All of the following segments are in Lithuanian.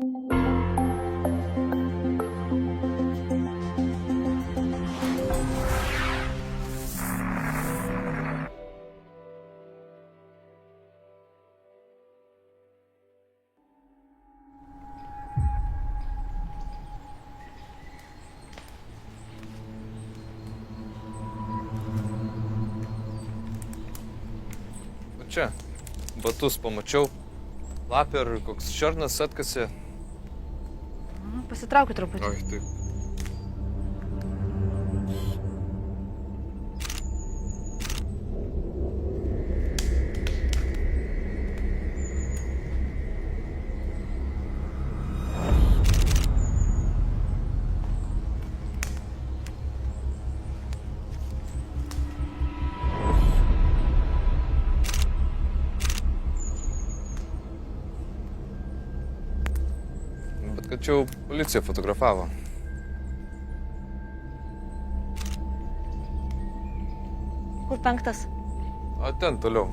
Čia, batus pamačiau, lapė ir koks šernas atkasė. Pasitraukiu truputį. Oi, taip. Bet kad čia jau policija fotografavo. Kur 5? O ten toliau.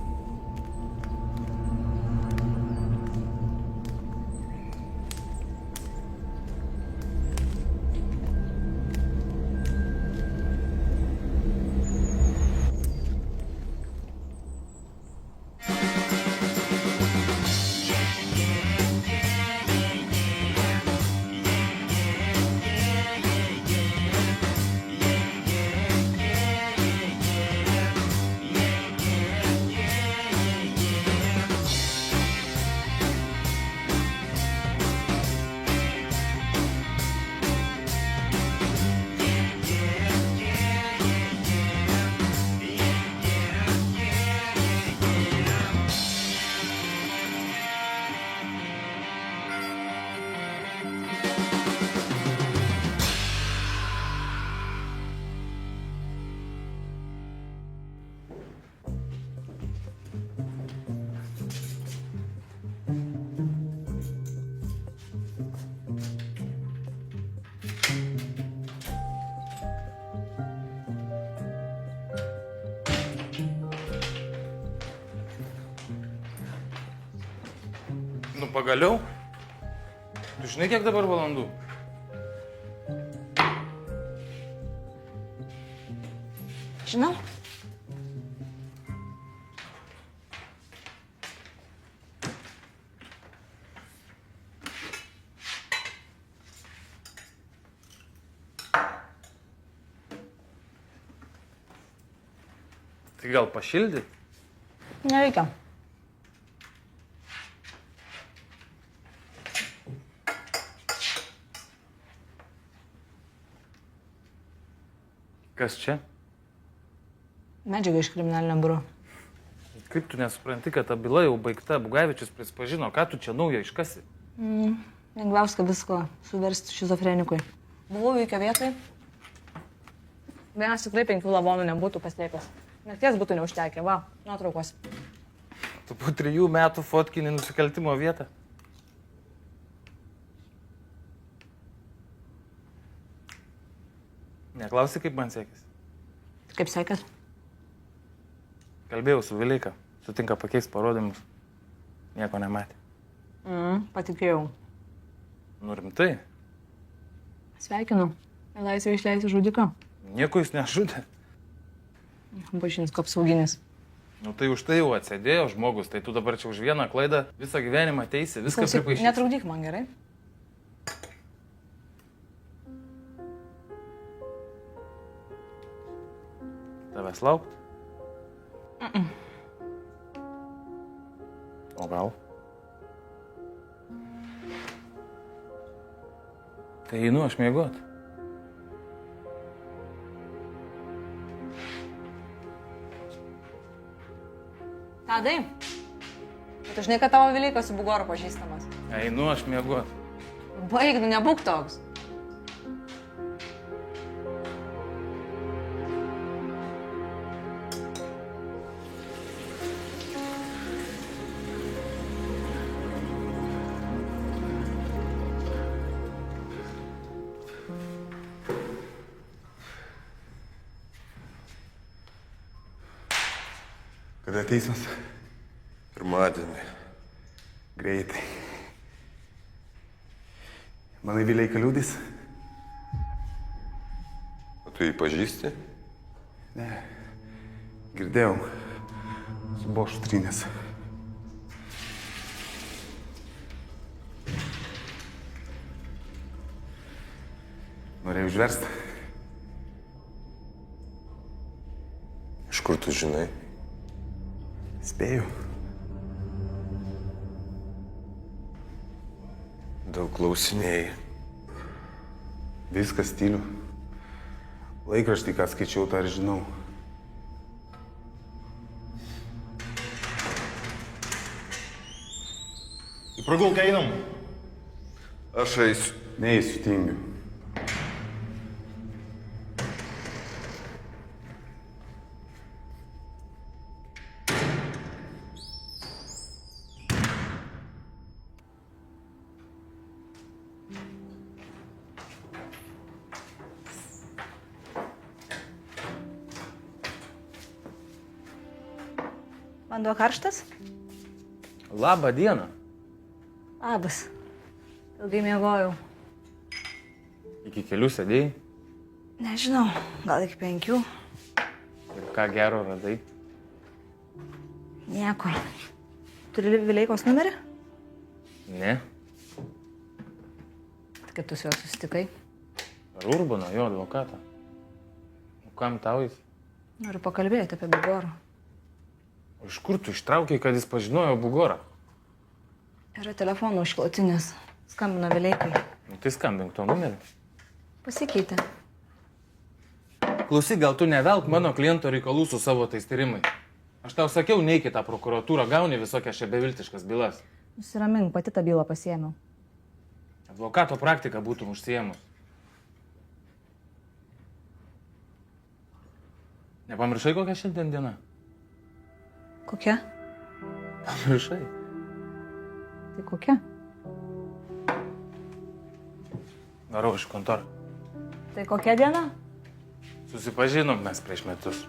Nu, pagaliau. Tu žinai, kiek dabar valandų? Žinau. Tai gal pašildyt? Nereikia. Kas čia? Medžiaga iš kriminalinio biuro. Kaip tu nesupranti, kad ta byla jau baigta, Bugavičius prisipažino, ką tu čia naujo iškasi? Lengviausia visko suversti šizofrenikui. Buvau įvykio vietoj. Vienas tikrai 5 lavonų nebūtų paslėpęs. Nakties būtų neužtekę. Va, nuotraukos. Tu po 3 metų fotkini nusikaltimo vietą. Neklausi, kaip man sekėsi? Kaip sekės? Kalbėjau su Vileika. Sutinka pakeisti parodymus. Nieko nematė. Patikėjau. Nu, rimtai. Sveikinu. Laisvė išleisti žudiką. Nieko jis nežudė. Bašinsko apsauginis. Nu, tai už tai jau atsėdėjo žmogus. Tai tu dabar čia už vieną klaidą visą gyvenimą teisi. Viską pripaišysi. Netrukdyk man, gerai? Tavęs laukt? O gal? Tai einu aš miegot. Tadai, tu žinai, kad tavo Vileikas su Bugoru pažįstamas. Einu aš miegot. Baig, nu nebūk toks. Kada teismas? Pirmadienį. Greitai. Manai Vileika liūdys? O tu jį pažįsti? Ne. Girdėjau. Su Bošu trynės. Norėjau užversti. Iš kur tu žinai? Spėjau. Daug klausinėjai. Viskas tyliu. Laikraštį, ką skaičiau, tą ir žinau. Į pragulką einam. Aš eisiu. Neįsiu, tingiu. Vanduo karštas? Labą dieną. Labas. Ilgai miegojau. Iki kelių sėdėjai. Nežinau, gal iki 5. Ir ką gero radai? Nieko. Turi Vileikos numerį? Ne. Kaip tu su juo susitikai? Ar Urbaną, jo advokatą? O kam tau jis? Noriu pakalbėti apie Bugorą. O iš kur tu ištraukiai, kad jis pažinojo Bugorą? Yra telefonų išklotinės. Skambino Vileikai. Nu, tai skambink to numerį. Pasikeitė. Klausyk, gal tu nevelk mano kliento reikalų su savo tais tyrimai. Aš tau sakiau, neik į tą prokuratūrą, gauni visokias čia beviltiškas bylas. Nusiramink, pati tą bylą pasiėmiau. Advokato praktika būtum užsiėmus. Nepamiršai, kokia šiandien diena? Kokia? Pamiršai. Tai kokia? Varau iš kontorą. Tai kokia diena? Susipažinom mes prieš metus.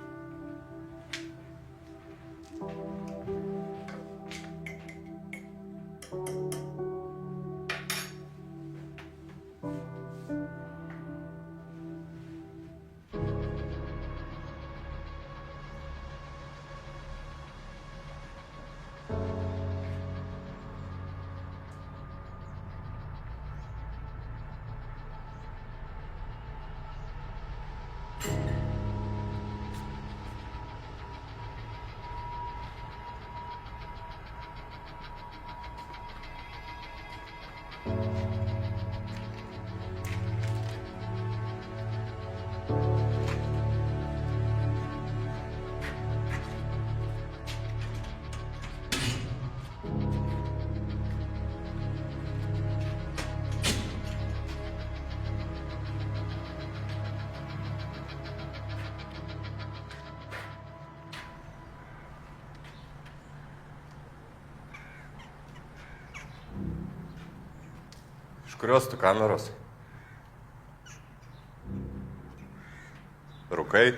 Iš kurios tu kameros? Rūkai?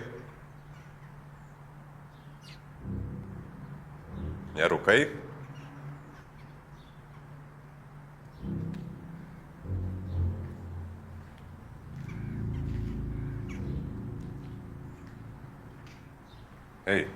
Nerūkai? Ei.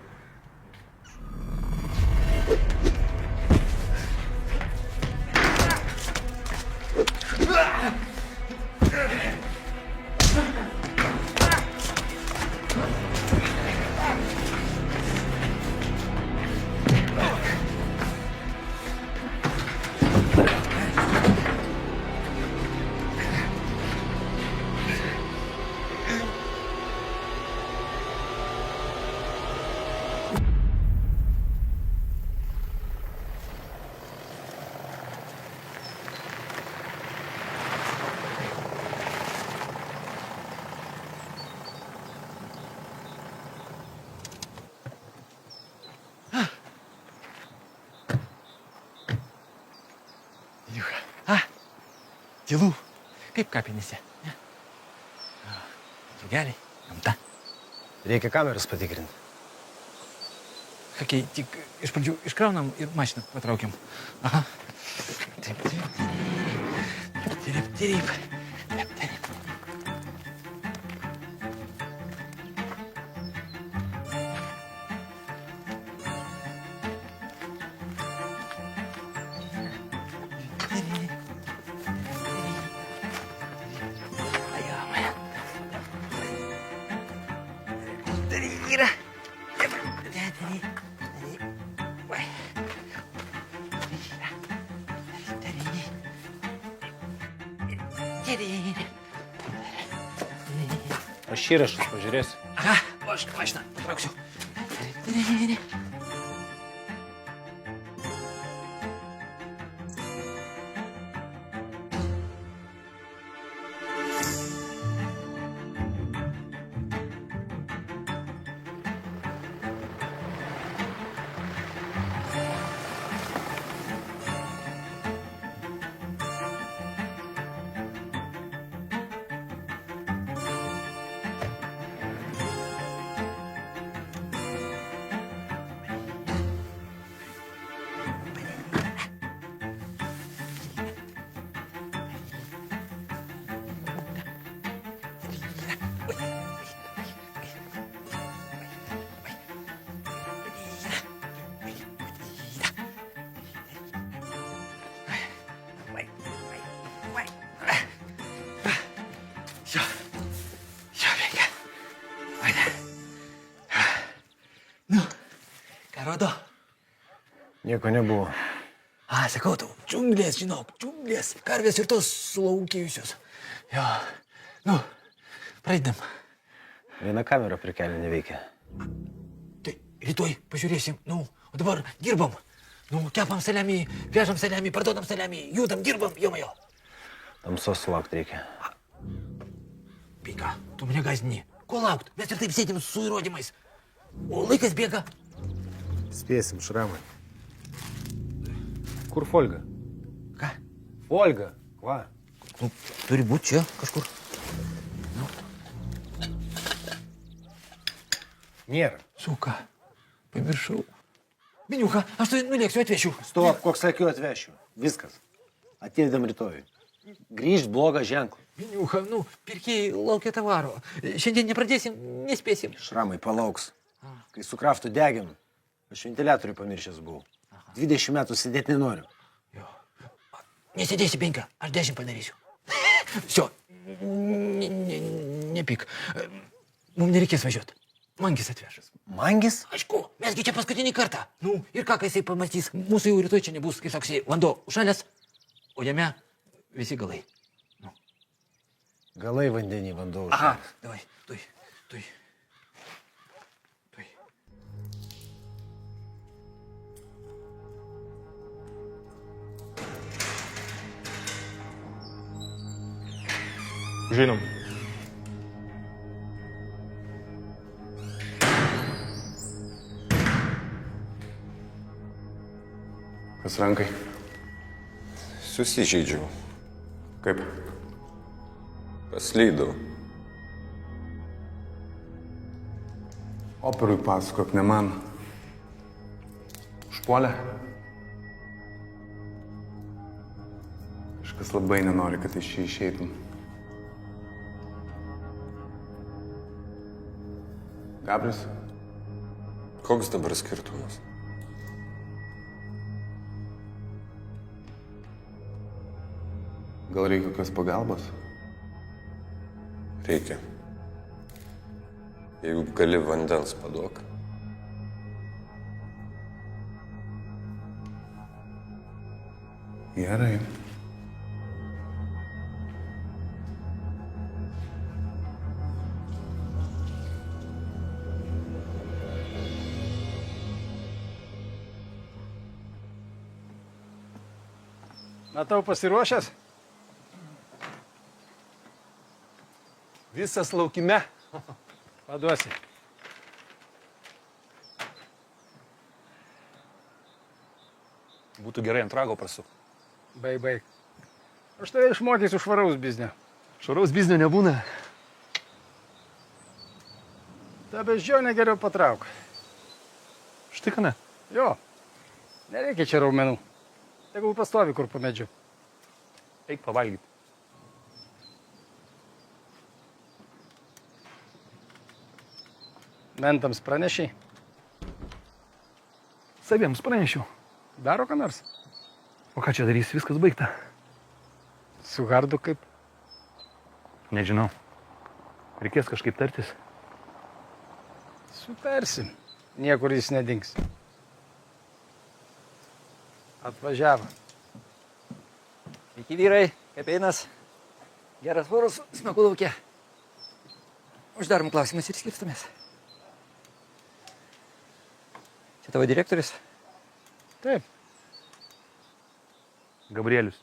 Tylų, kaip kapinėse. Drugeliai, gamta. Reikia kameras patikrinti. Okei, tik iš pradžių iškraunam ir mašiną patraukiam. Aha. Taip, taip. Taip. Taip. Aš įrašus pažiūrėsiu. Aha, aš mašiną patrauksiu. Rodo. Nieko nebuvo. Sakau tau, džiunglės, žinok, džiunglės. Karvės ir tos sulaukėjusios. Jo. Nu, pradedam. Viena kamera prie kelio neveikia. Tai rytoj pažiūrėsim. Nu, o dabar dirbam. Nu, kepam saliamį, vežam saliamį, parduodam saliamį, judam, dirbam, jomajo. Tamsos laukti reikia. Pinka, tu mane gazdini. Ko laukt? Mes ir taip sėdim su įrodymais. O laikas bėga. Spėsim, Šramai. Kur Folga? Ką? Folga. Va. Nu, turi būti čia kažkur. Nu. Nėra. Suka, pamiršau. Miniuka, aš tai nulėksiu, atvešiu. Stop, koks sakiau atvešiu. Viskas. Atėdam rytoj. Grįžt blogą ženklą. Miniuka, nu, pirkėjai laukia tavaro. Šiandien nepradėsim, nespėsim. Šramai palauks. Kai su kraftu deginu, aš ventiliatorių pamiršęs buvau. 20 metų sėdėti nenoriu. Jo. Nesėdėsi 5, aš 10 padarysiu. Sio, nepyk. Mums nereikės važiuoti. Mangis atvežas. Mangis? Aišku, mesgi čia paskutinį kartą. Nu, ir ką, kai jisai pamatys, mūsų jau rytoj čia nebus, kaip saksi, vanduo užšalęs, o jame visi galai. Nu. Galai vandenį vanduo. Aha, davai, tuj. Žinom. Kas rankai? Susižeidžiau. Kaip? Paslydau. Operui pasakok, ne man. Užpuolė? Kažkas labai nenori, kad iš čia išeitum. Gabris? Koks dabar skirtumas? Gal reikia kokios pagalbos? Reikia. Jeigu gali vandens paduok. Gerai. Matau pasiruošęs? Visas laukime. Paduosi. Būtų gerai ant rago prasuk. Baig. Aš tave išmokysiu švaraus biznio. Švaraus biznio nebūna. Ta beždžionę geriau patrauk. Štai ką ne? Jo. Nereikia čia raumenų. Tegul pastovi kur po medžiu. Eik pavalgyti. Mentams pranešiai. Saviems pranešiau. Daro ką nors. O ką čia darys? Viskas baigta. Su Hardu kaip? Nežinau. Reikės kažkaip tartis. Sutarsim. Niekur jis nedings. Atvažiavo. Sveiki vyrai, kaip einas. Geras oras, smagu laukia. Uždarom klausimus ir skirstamės. Čia tavo direktorius? Taip. Gabrielius.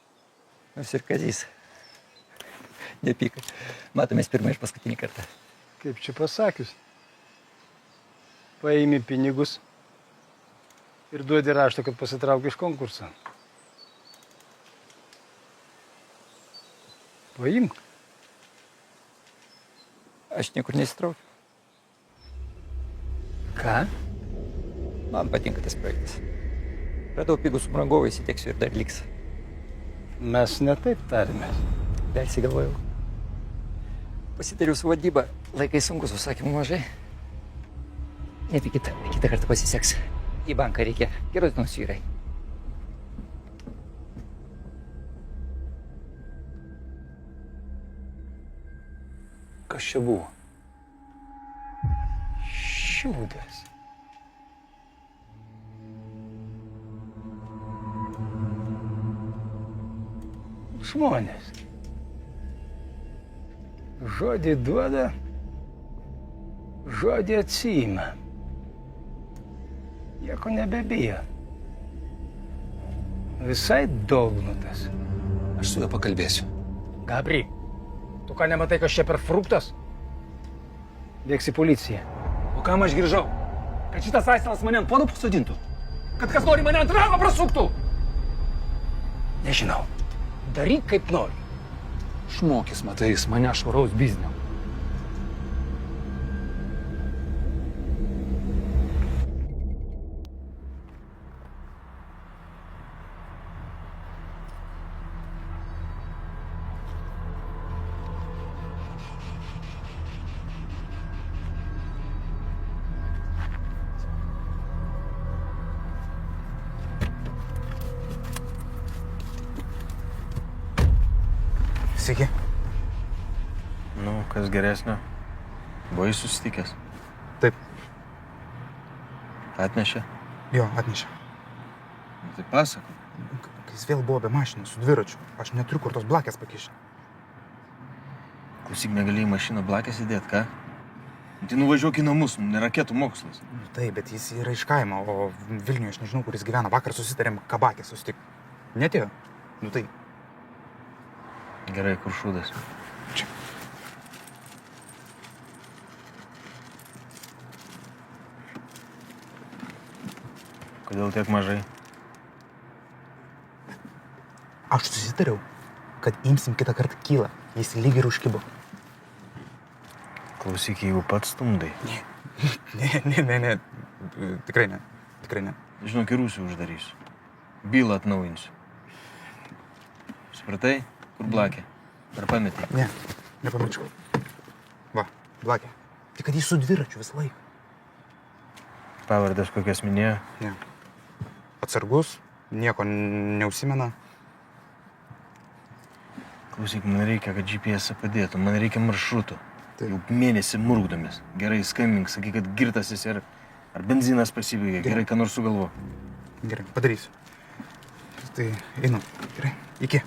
Nors ir Kazys. Nepyk. Matomės pirmą ir paskutinį kartą. Kaip čia pasakius. Paimi pinigus ir duodi raštą, kad pasitrauki iš konkurso. Paimk. Aš niekur nesitraukiu. Ką? Man patinka tas projektas. Radau pigų subrangovą, įsiteksiu ir dar liks. Mes ne taip tarėmės. Persigalvojau. Pasitariau su vadyba. Laikai sunkus, užsakymų mažai. Nepykit, kitą kartą pasiseks. Į banką reikia. Geros dienos vyrai. Kas čia buvo? Šiūdas. Žmonės. Žodį duoda, žodį atsiima. Nieko nebebijo. Visai dolnutas. Aš su juo pakalbėsiu. Gabri, tu ką nematai, kas čia per fruktas? Bėgs į policiją. O kam aš grįžau? Kad šitas aistalas mane ant pono pasodintų? Kad kas nori mane ant rago prasuktų? Nežinau. Daryk kaip nori. Šmokis, matai, jis mane švaraus biznio. Sveiki. Nu, kas geresnio? Buvai susitikęs? Taip. Atnešė? Jo, atnešė. Nu, tai pasako. Jis vėl buvo be mašinos, su dviračiu. Aš neturiu kur tos blakės pakišti. Klausyk, negali į mašiną blakės įdėt, ką? Tai nuvažiuok į namus, ne raketų mokslas. Nu, taip, bet jis yra iš kaimo, o Vilniuje aš nežinau, kur jis gyvena. Vakar susitarėm kabakė susitik. Netėjo? Nu tai. Gerai, kur šūdas? Čia. Kodėl tiek mažai? Aš susitariau, kad imsim kitą kartą kylą. Jis lyg ir užkibo. Klausyk, jeigu pats stumdai. Ne. Tikrai ne. Tikrai ne. Žinok, ir rūsį uždarysiu. Bylą atnaujinsiu. Supratai? Kur blakė? Ar pametė? Ne, nepamiršau. Va, blakė. Tik kad jis su dviračiu visą laiką. Pavardės kokias minėjo? Ne. Atsargus, nieko neužsimena. Klausyk, man reikia, kad GPS padėtų. Man reikia maršrutų. Taip. Jau mėnesį murkdomis. Gerai, skambink, sakyk, kad girtasis ir ar benzinas pasibaigė. Gerai, ką nors sugalvo. Gerai, padarysiu. Tai einu. Gerai, iki.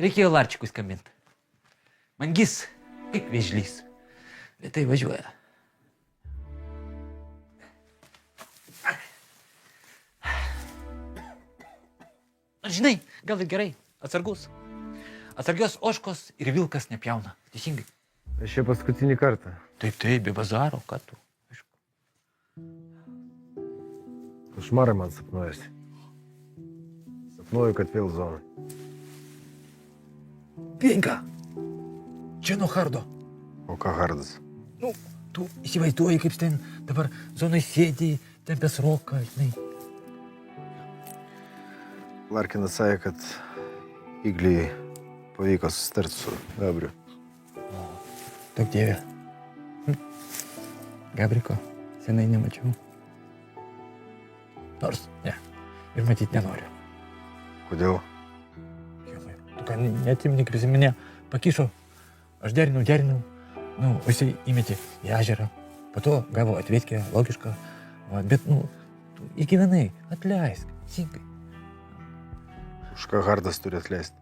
Reikėjo Larčikui skambinti. Mangis, kaip vėžlys. Lėtai važiuoja. Žinai, gal ir gerai. Atsargus. Atsargios ožkos ir vilkas nepjauna. Teisingai. Aš čia paskutinį kartą. Taip, be bazaro, ką tu. Aišku. Košmarai man sapnuojasi. Sapnuoju, kad vėl zonai. Vienka, čia nuo Hardo. O ką Hardas? Nu, tu įsivaizduoji, kaip ten dabar zonai sėdi, tempės roką, žinai. Larkinas sakė, kad Igliai pavyko susitarti su Gabriu. Daug dievė. Gabriko senai nemačiau. Nors, ne, ir matyti nenoriu. Kodėl? Jėzui, tu ką neatsimeni, prisiminė, pakišo, aš derinau, nu, o jisai įmetė į ežerą, po to gavo atvietkę, logišką, va, bet, nu, tu įgyvenai, atleisk, sinkai. Už ką Hardas turi atleisti?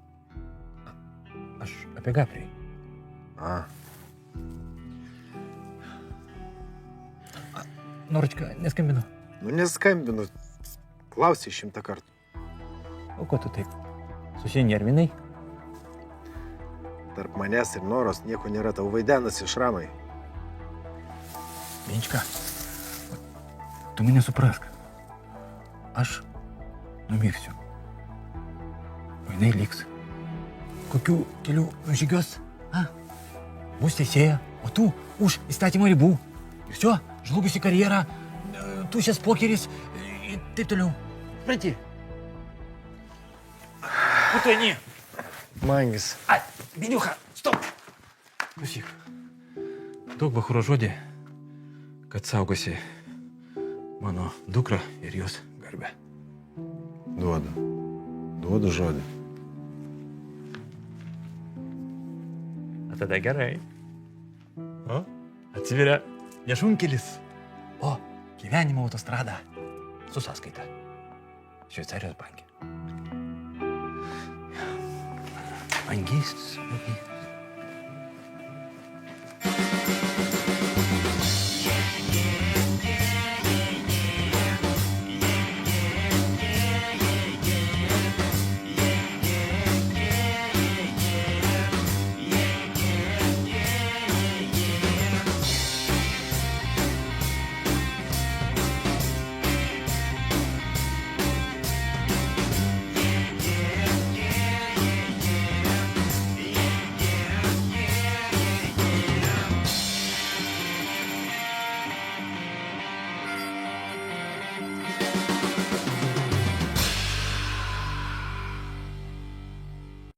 Aš apie Gabriai. A, Noročka, neskambinu. nu neskambinu. Klausai 100 kartų. O ko tu taip? Susinervinai? Tarp manęs ir Noros nieko nėra, tau vaidenasi šramai. Vinčka, tu mane suprask. Aš numirsiu. O jinai liks. Kokių kelių žygios? A? Bus teisėja, o tu už įstatymo ribų. Ir čia, žlugusi karjera, tušęs pokeris ir taip toliau. Supranti? Kur tu eini? Mangis. Ai, Biniucha, stop! Klausyk. Daug bachūro žodį, kad saugosi mano dukrą ir jos garbę. Duodu žodį. A tada gerai. O? Atsiveria ne šunkelis, o gyvenimo autostrada su sąskaita. Šveicarijos banke. Angis.